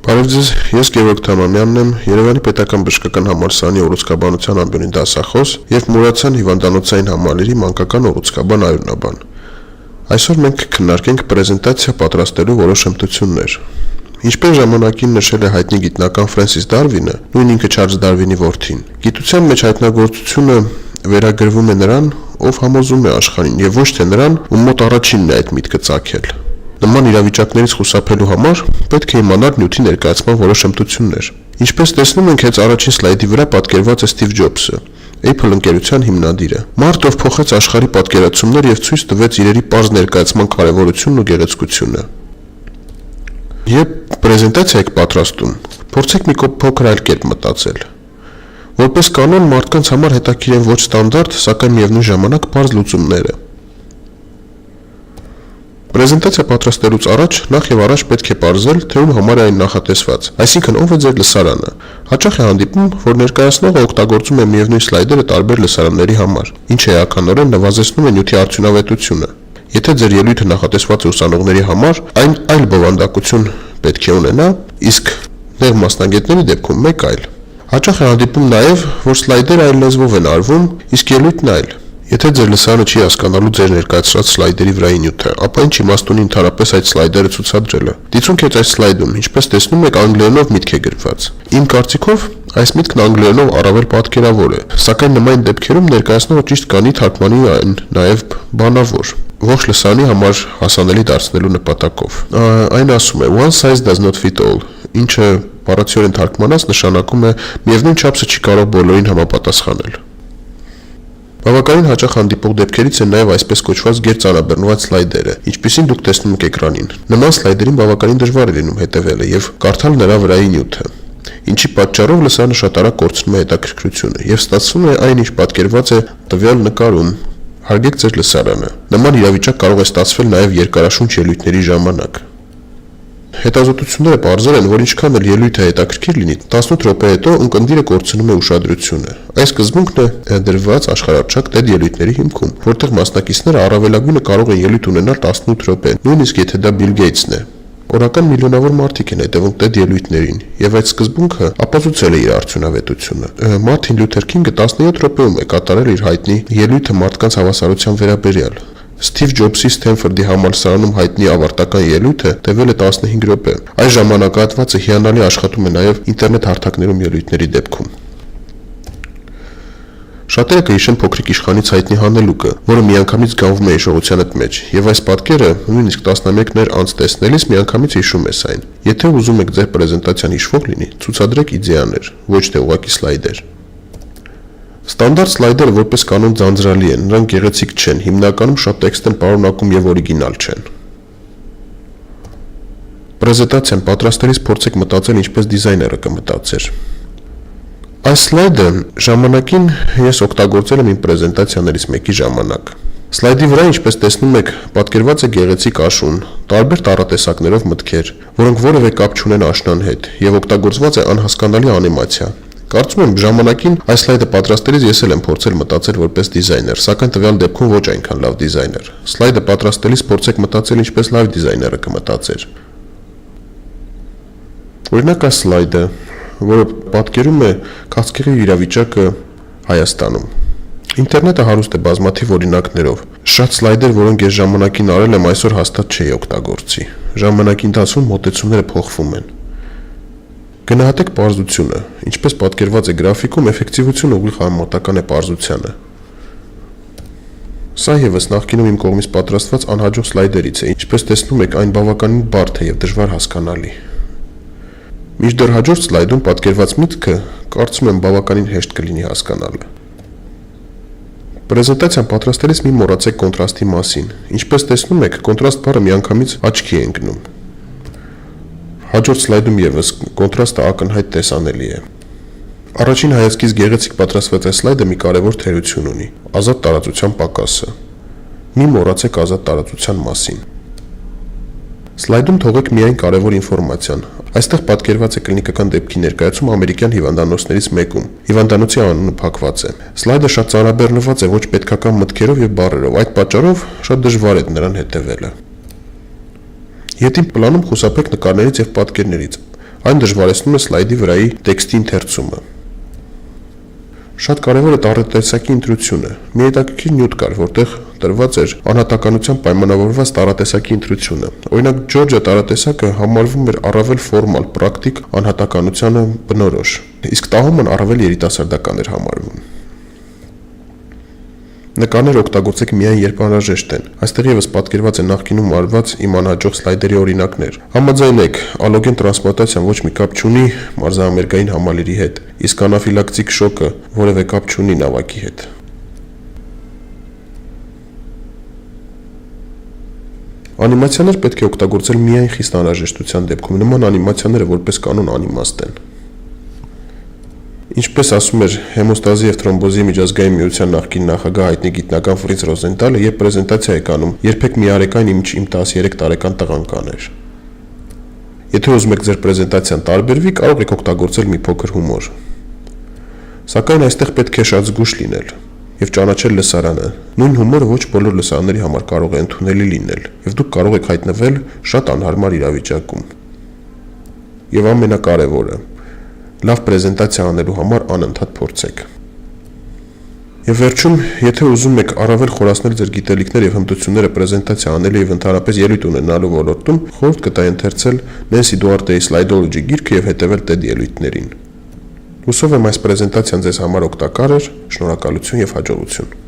Բարև ձեզ, ես Գևորգ Թամամյանն եմ, Երևանի պետական բժշկական համալսարանի ուռուցքաբանության ամբիոնի դասախոս եւ Մուրացան հիվանդանոցային համալիրի մանկական ուռուցքաբան արյունաբան։ Այսօր մենք քննարկենք պրեզենտացիա պատրաստելու որոշ հմտություններ։ Ինչպես ժամանակին նշել է հայտնի գիտնական Ֆրենսիս Դարվինը, նույն ինքը Չարլզ Դարվինի որդին, գիտության մեջ հայտնագործությունը վերագրվում է նրան, ով համոզում է աշխարհին եւ ոչ թե նրան, ում մոտ առաջինն է այդ միտքը ծագել։ Նման իրավիճակներից խուսափելու համար պետք է իմանալ նյութի ներկայացման որոշ հմտություններ։ Ինչպես տեսնում ենք, հենց առաջին սլայդի վրա պատկերված է Սթիվ Ջոբսը, Apple ընկերության հիմնադիրը։ Մարդը, ով փոխեց աշխարհի պատկերացումներ եւ ցույց տվեց իրերի པարզ ներկայացման կարեւորությունն ու գեղեցկությունը։ Երբ պրեզենտացիա եք պատրաստում, փորձեք մի փոքր այլ կերպ մտածել։ Որպես կանոն, մարդկանց համար հետաքրքիր են ոչ ստանդարտ, սակայն միևնույն ժամանակ པարզ լուծումները։ Պրեզենտացիա պատրաստելուց առաջ նախ եւ առաջ պետք է պարզել, թե ում համար է այն նախատեսված, այսինքն ով է ձեր լսարանը։ Հաճախ է հանդիպում, որ ներկայացնողը օգտագործում է միևնույն սլայդերը տարբեր լսարանների համար, ինչը էականորեն նվազեցնում է նյութի արդյունավետությունը։ Եթե ձեր ելույթը նախատեսված է ուսանողների համար, այն այլ բովանդակություն պետք է ունենա, իսկ նեղ մասնագետների դեպքում մեկ այլ։ Հաճախ է հանդիպում նաեւ, որ սլայդերը այլ լեզվով են արվում, իսկ ելույթն այլ։ Եթե ձեր լսարանը չի հասկանալու ձեր ներկայացրած սլայդերի վրայի նյութը, ապա ինչ իմաստ ունի ընդհանրապես այդ սլայդերը ցուցադրելը։ Դիցունք է այս սլայդում, ինչպես տեսնում եք, անգլերենով միտք է գրված։ Իմ կարծիքով, այս միտքն անգլերենով առավել պատկերավոր է, սակայն նման դեպքերում ներկայացնողը ճիշտ կանի թարգմանի այն նաև բանավոր, ողջ լսարանի համար հասանելի դարձնելու նպատակով։ Այն ասում է one size does not fit all, ինչը բառացիորեն թարգմանած նշանակում է միևնույն չափսը չի կարող բոլորին համապատասխանել։ Բավականին հաճախ հանդիպող դեպքերից են նաև այսպես կոչված գերծանրաբեռնված սլայդերը, ինչպիսին դուք տեսնում եք էկրանին։ Նման սլայդերին բավականին դժվար է լինում հետևելը եւ կարդալ նրա վրայի նյութը, ինչի պատճառով լսարանը շատ արագ կորցնում է հետաքրքրությունը եւ ստացվում է այն, ինչ պատկերված է տվյալ նկարում։ Հարգեք ձեր լսարանը։ Նման իրավիճակ կարող է ստացվել նաև երկարաշունչ ելույթների ժամանակ։ Հետազոտությունները պարզել են, որ ինչքան էլ ելույթը հետաքրքիր լինի, 18 րոպե հետո ունկնդիրը կորցնում է ուշադրությունը։ Այս սկզբունքն է դրված աշխարհարչակ TED ելույթների հիմքում, որտեղ մասնակիցները առավելագույնը կարող են ելույթ ունենալ 18 րոպե, նույնիսկ եթե դա Բիլ Գեյթսն է։ Օրական միլիոնավոր մարդիկ են հետևում TED ելույթներին, եւ այդ սկզբունքը ապացուցել է իր արդյունավետությունը։ Մարտին Լյութեր Քինգը 17 րոպեում է կատարել իր հայտնի ելույթը մարդկանց հավասարության վերաբերյալ։ Սթիվ Ջոբսի Սթենֆորդի համալսարանում հայտնի ավարտական ելույթը տևել է 15 րոպե։ Այս ժամանակահատվածը հիանալի աշխատում է նաև ինտերնետ հարթակներում ելույթների դեպքում։ Շատերը կհիշեն փոքրիկ իշխանից հայտնի հանելուկը, որը միանգամից գանվում է հիշողությանդ մեջ, եւ այս պատկերը նույնիսկ տասնամյակներ անց տեսնելիս միանգամից հիշում ես այն։ Եթե ուզում եք ձեր պրեզենտացիան հիշվող լինի, ցուցադրեք իդեաներ, ոչ թե ուղղակի սլայդեր։ Ստանդարտ սլայդերը որպես կանոն ձանձրալի են, նրանք գեղեցիկ չեն, հիմնականում շատ տեքստ են պարունակում եւ օրիգինալ չեն։ Պրեզենտացիան պատրաստելիս փորձեք մտածել ինչպես դիզայները կմտածեր։ Այս սլայդը ժամանակին ես օգտագործել եմ իմ պրեզենտացիաներից մեկի ժամանակ։ Սլայդի վրա, ինչպես տեսնում եք, պատկերված է գեղեցիկ աշուն, տարբեր տառատեսակներով մտքեր, որոնք որևէ կապ չունեն աշնան հետ, եւ օգտագործված է անհասկանալի անիմացիա։ Կարծում եմ ժամանակին այս սլայդը պատրաստելիս ես էլ եմ փորձել մտածել որպես դիզայներ, սակայն տվյալ դեպքում ոչ այնքան լավ դիզայներ։ Սլայդը պատրաստելիս փորձեք մտածել ինչպես լավ դիզայները կմտածեր։ Օրինակ այս սլայդը, որը պատկերում է քաղցկեղի իրավիճակը Հայաստանում։ Ինտերնետը հարուստ է բազմաթիվ օրինակներով։ Շատ սլայդեր, որոնք ես ժամանակին արել եմ, այսօր հաստատ չէի օգտագործի։ Ժամանակի ընթացքում մոտեցումները փոխվում են։ Գնահատեք պարզությունը, ինչպես պատկերված է գրաֆիկում, էֆեկտիվությունը ուղիղ համեմատական է պարզությանը։ Սա եւս նախկինում իմ կողմից պատրաստված անհաջող սլայդերից է, ինչպես տեսնում եք, այն բավականին բարդ է եւ դժվար հասկանալի։ Մինչդեռ հաջորդ սլայդում պատկերված միտքը, կարծում եմ, բավականին հեշտ կլինի հասկանալը։ Պրեզենտացիան պատրաստելիս մի մոռացեք կոնտրաստի մասին։ Ինչպես տեսնում եք, կոնտրաստ բառը միանգամից աչքի է ընկնում։ Հաջորդ սլայդում եւս կոնտրաստը ակնհայտ տեսանելի է։ Առաջին հայացքից գեղեցիկ պատրաստված այս սլայդը մի կարևոր թերություն ունի՝ ազատ տարածության պակասը։ Մի մոռացեք ազատ տարածության մասին։ Սլայդում թողեք միայն կարևոր ինֆորմացիան։ Այստեղ պատկերված է կլինիկական դեպքի ներկայացում ամերիկյան հիվանդանոցներից մեկում։ Հիվանդանոցի անունը փակված է։ Սլայդը շատ ծանրաբեռնված է ոչ պետքական մտքերով եւ բառերով, այդ պատճառով շատ դժվար է նրան հետևելը։ Ետին պլանում խուսափեք նկարներից եւ պատկերներից։ Այն դժվարեցնում է սլայդի վրայի տեքստի ընթերցումը։ Շատ կարևոր է տառատեսակի ընտրությունը։ Մի հետաքրքիր նյութ կար, որտեղ տրված էր անհատականությամբ պայմանավորված տառատեսակի ընտրությունը։ Օրինակ Ջորջիա տառատեսակը համարվում էր առավել ֆորմալ, պրակտիկ անհատականությանը բնորոշ, իսկ տաղոմն առավել երիտասարդական էր համարվում։ Նկարներ օգտագործեք միայն երբ անհրաժեշտ են։ Այստեղ եւս պատկերված է նախկինում արված իմ անհաջող սլայդերի օրինակներ։ Համաձայնեք, ալոգեն տրանսպլանտացիան ոչ մի կապ չունի մարզամերգային համալիրի հետ, իսկ անաֆիլակտիկ շոկը որևէ կապ չունի նավակի հետ։ Անիմացիաներ պետք է օգտագործել միայն խիստ անհրաժեշտության դեպքում։ Նման անիմացիաները որպես կանոն անիմաստ են։ Ինչպես ասում էր հեմոստազի եւ թրոմբոզի միջազգային միության նախկին նախագահ հայտնի գիտնական Ֆրինց Ռոզենտալը, երբ պրեզենտացիա եք անում, երբեք մի արեկան իմ 13 տարեկան տղան կաներ։ Եթե ուզում եք ձեր պրեզենտացիան տարբերվի, կարող եք օգտագործել մի փոքր հումոր։ Սակայն այստեղ պետք է շատ զգուշ լինել եւ ճանաչել լսարանը։ Նույն հումորը ոչ բոլոր լսարանների համար կարող է ընդունելի լինել, եւ դուք կարող եք հայտնվել շատ անհարմար իրավիճակում։ Եվ ամենակարևորը, լավ պրեզենտացիա անելու համար անընդհատ փորձեք։ Եվ վերջում, եթե ուզում եք առավել խորացնել ձեր գիտելիքները եւ հմտությունները պրեզենտացիա անելու եւ ընդհանրապես ելույթ ունենալու ոլորտում, խորհուրդ կտայի ընթերցել Նենսի Դուարտեի Slidology գիրքը եւ հետեւել TED ելույթներին։ Հուսով եմ այս պրեզենտացիան ձեզ համար օգտակար էր, շնորհակալություն եւ հաջողություն։